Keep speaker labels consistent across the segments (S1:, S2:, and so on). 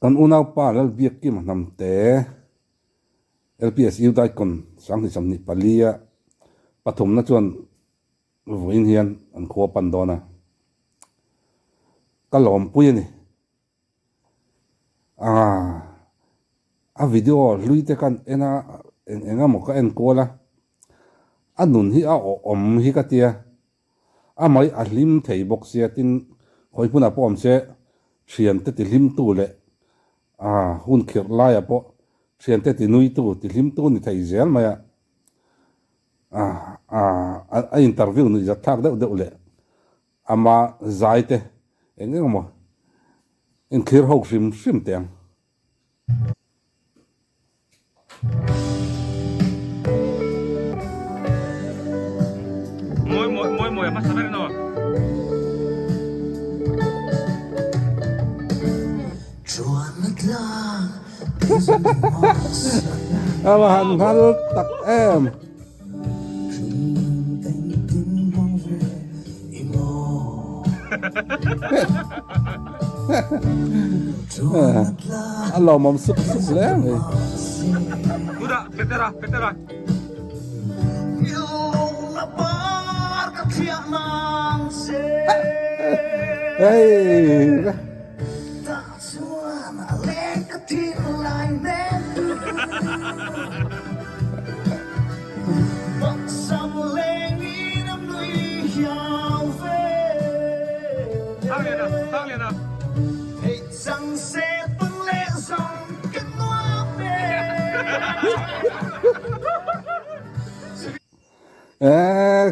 S1: kan unau pa lal biak kim nam te LPS dai kon sang ni sam ni palia pathum na chuan voin hian an kho pan dona kalom pui ni a video luite kan ena enga mo ka en kola anun hi a om hi ka tia a mai a hlim thei bok sia tin hoi puna pom se thian te ti hlim tu le hun khir lai a po thian te ti nui tu ti hlim tu ni thei zel maya a interview ni za thak de le ama zaite enga mo in khir ho shim teng
S2: Moi mas saber no.
S1: ama han hal tak em alo mom suk le
S2: Udah, petera.
S1: hey
S2: Sang liền nào.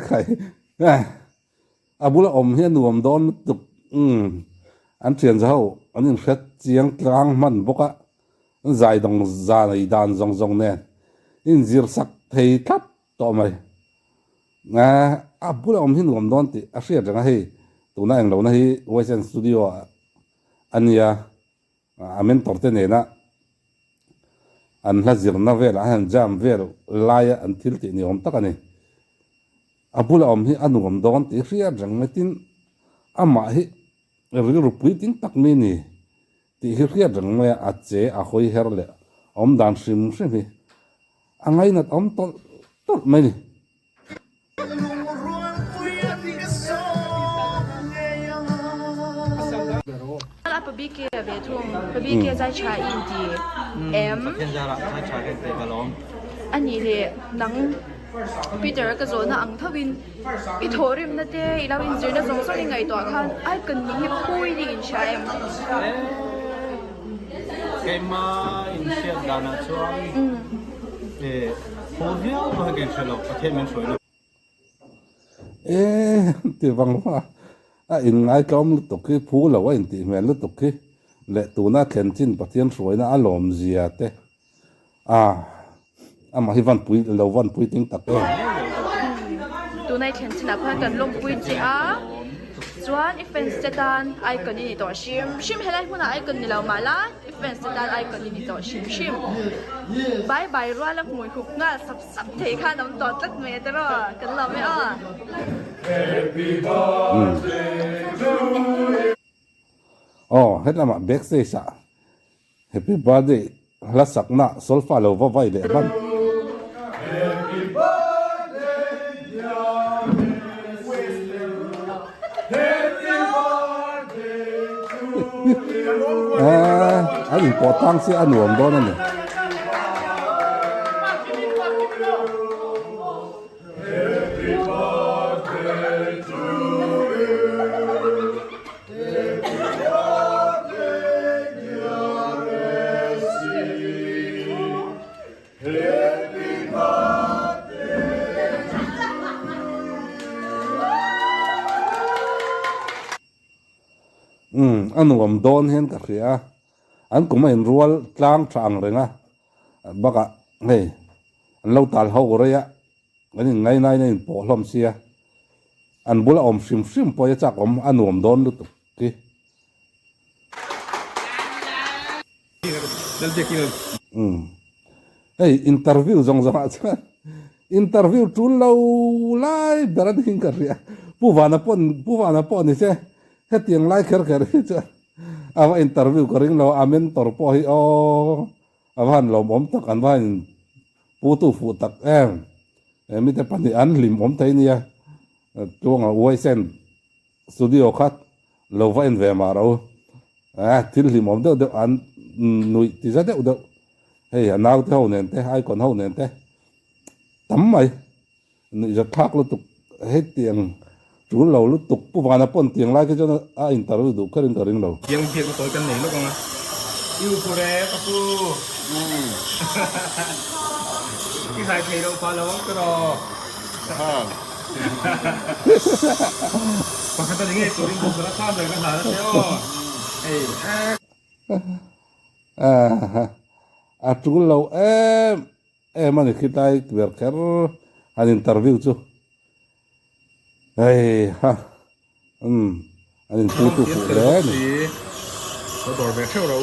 S1: khai abula om hian nuam don tuk an thian zau an in khet chiang tlang man boka zai dong za nei dan zong nen in zir sak thei thap to mai abula om hian nuam don ti a hria janga hei tuna eng lo na hi western studio ania amen torte nena an hazir na vel an jam vel laya an thil ti ni om takani abula om hi anuam don ti hria jang metin ama hi ri rupui tin tak mi ni ti hria jang me a che a hoi herle om dan sim hi angai nat om tol mai ni
S3: Pabike về thùng Pabike在茶印地 M
S2: 天家了，他查给这个龙。
S3: anh nhỉ thì nắng Peter cái rồi nó ăn thấp in ít thôi rim nó thế ít in dưới nó giống như ngày tỏa khan ai cần những cái khui đi in cha em
S2: Cái mà in xe đàn ở chỗ để hồ hiệu có cái chuyện lo, có thể mình chơi
S1: ti vang wa in ngai kom lu tok ki phu lo wa in ti men lu tok ki le tu na khen chin pathian roi na alom zia te ama hi van pui ting tak e
S3: tụi này khen xin là cần lông bùi chị á Chuan events tetan ai cần đi tổ sim helai huna ai cần đi lau mala events tetan ai cần đi tổ sim bye bye rồi là mùi khục nga sắp thấy khan nằm tổ tất mẹ đó rồi cần làm mấy
S1: hết là mà backstage sa happy birthday la sakna sol follow va vai le ban anh important si anuam do na ni anuam don hen ka khia an kuma in rual tlang thang renga baka hey an lo tal ho re ya ani ngai nai nei po hlom sia an bula om sim po ya chak om anuam don lu tu ki hey interview zong cha interview tun lo lai beran hin ka ria puwana pon ni se he tiang lai kher cha awa interview ko ring lo amen tor po hi o awan lo mom tak an van putu fu tak mi te pani an lim om thai nia chuang a uai sen studio khat lo va en ve ma ro til lim om de an nui ti za de do hey anaw te ho nen te ai kon ho nen te tam mai ni za thak lo tuk hết tiền chú lâu lúc tục bu vào nó pon tiền lại cái cho nó interview đủ cái ring lâu
S2: Yang việc của tôi cần này lúc không yêu cô đấy các cô cái hai thầy đâu phải là món cái đó còn cái này tôi đi mua cái đó rồi cái nào đó theo
S1: chú lâu em mà khi tay việc cái anh interview chứ ha anh putu phụ đấy
S2: tôi đổi về theo đâu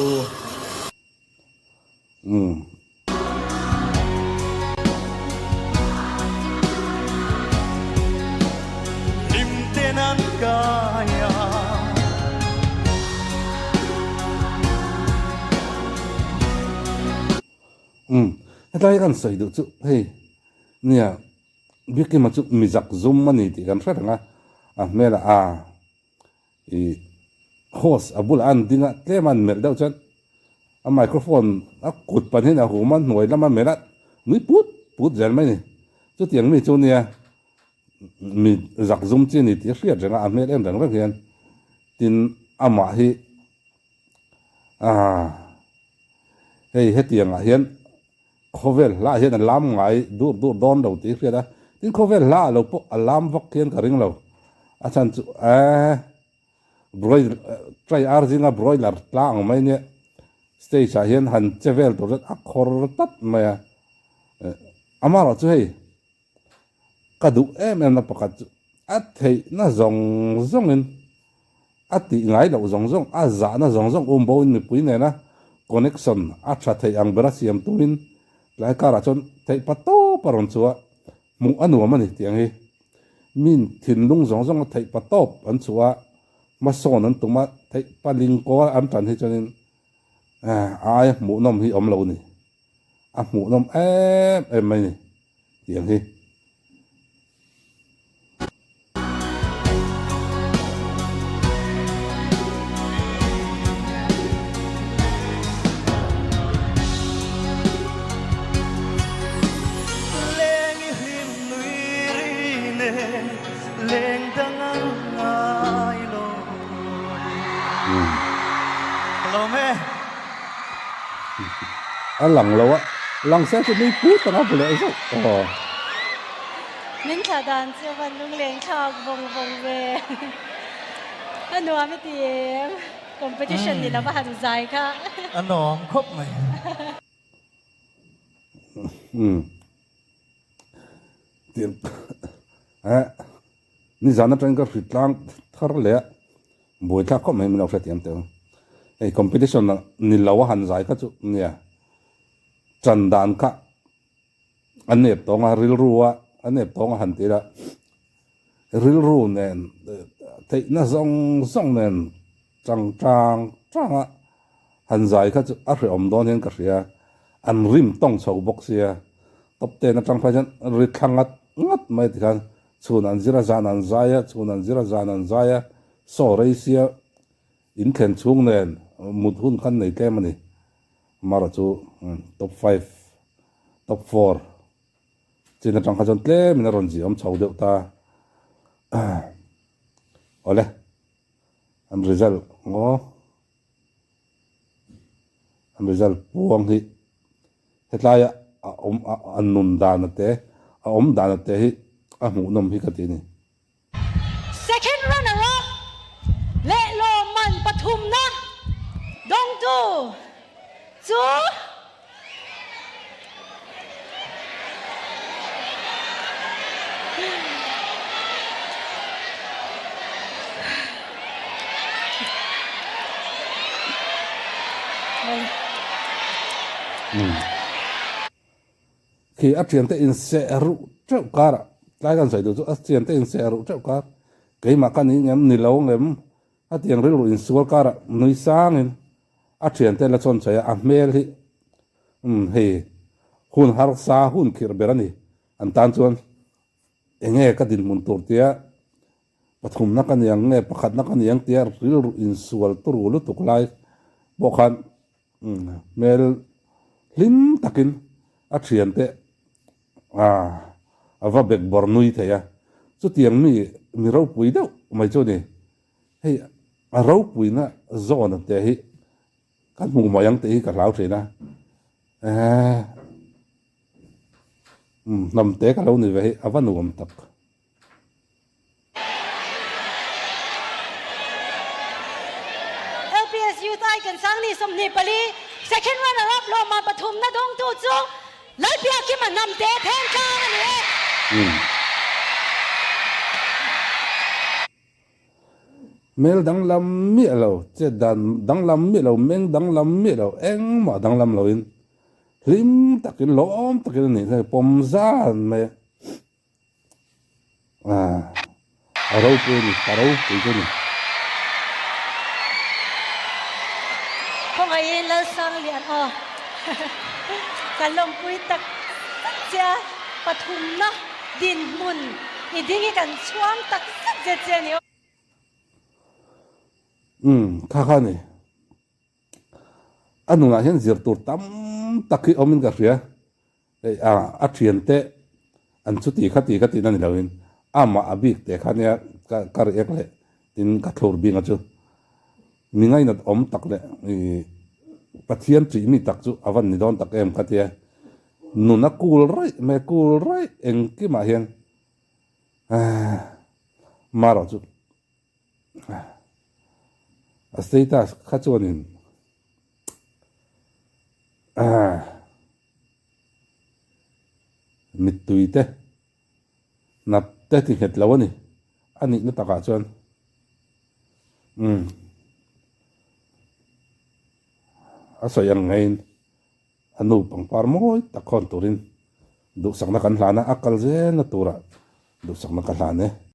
S4: Limtenan kaya
S1: Đây kan soi được chứ hey nè biết cái mà chú mi giặc zoom mà nị thì kan phát nga mẹ là host abul an dinga tle man mer dau chan microphone cụt pan hin hu man noi lama mera nui put zel mai ni chu tiang mi chu nia mi giặc zoom chi ni ti hriat janga mẹ em dang rang hian tin ama hi hey he tiang hian khovel la hian lam ngai dur don đầu ti hriat tin khovel la lo po alam vak hian ka ring lo chan chu broiler try arzinga broiler tlang mai ne stage hian han chevel to a khor tat mai amara chu hei kadu em na pakat thei na zong in ati ngai lo zong za na zong bo in mi pui ne na connection tha thei ang bra siam tuin lai kara chon thei pato paron chuwa mu anu mani tiang hi min thin lung zong thei patop an chuwa ma son an tuma thei paling ko an tan hi chonin ai mu nom hi om lo ni mu nom em mai ni tiang hi lăng lâu á lăng sẽ cho mình phút tao nói lại sao
S5: mình thà đàn chưa vẫn lung lên khao vòng về anh nói với tiếng competition thì là bao dài cả
S4: anh nói khóc mày
S1: tiền ni zana tranh cái phật lang thar lệ buổi thắc có mấy mình học sẽ tiền tiêu cái competition là ni lâu hàn dài cái chút nè chân đàn cả anh nếp tông ril rua anh nếp tông hàn tira ril ru nên thấy nó zong nên trang á hàn dài cái chút ở ông đó nên cái gì anh rim tông sầu bốc xia top ten nó trang phải chân ril khang ngắt mấy thì kan chun an zira zan an zaya so reisia in khen chung nen mut hun khan nei tlem ani mara chu top 5 top 4 china tang kha chon tle min ron ji om chau deuh ta ole an result puang hi hetlaya an nun dan te om dan te hi mu nom hi ka ti ni
S5: second runner up lệ lô man pathum na dong tu chu
S1: khi áp triển tới in sẽ ru treo cara lai kan sai du chu áp triển tới in sẽ ru treo car cái mà cái này ngem ni lo ngem a tiang ril ru in sual kara nui sangin a thian te la chon chaya a mel hi hei hun har sa hun khir berani an tan chuan enge ka din mun tur tia pathum na kan yang nge pakhat na kan yang tia ril ru in sual tur lu tuk lai bokhan mel lim takin a thian te ava bek bor nui thaya chu tiang mi ro pui deuh mai chu ni hei a ro pui na zone te hi kan mu ma yang te hi ka lau thina nam te ka lo ni ve hi ava nuam tak
S5: LPS Youth Icon sang ni som ni pali second runner up lo ma pathum na dong tu chu lai pia ki ma nam te then ka ni
S1: mel dang lam mi lo che dan dang lam mi lo meng dang lam mi lo eng ma dang lam lo in lim takin lom takin ni pom zan me a ro pu ni paro pu ni
S5: không ai la sang lian o kan lom pui tak cha pathum na din mun i dingi kan chuang tak sak je che ni
S1: kha ni anu na hian zir tur tam taki omin ka ria a thian te an chu ti khati na ni lawin ama abik te khania kar ek le tin ka thlor binga chu mingai na om tak le pathian chi mi tak chu awan ni don tak em khatia nu na kul rai eng ki ma hian maro chu a status kha chuanin mit tuite nap te ti het lawani ani na taka chuan a soyang ngain anu pangpar moi takhon turin du sakna kan hlana akal zen na tura du sakna kan hlane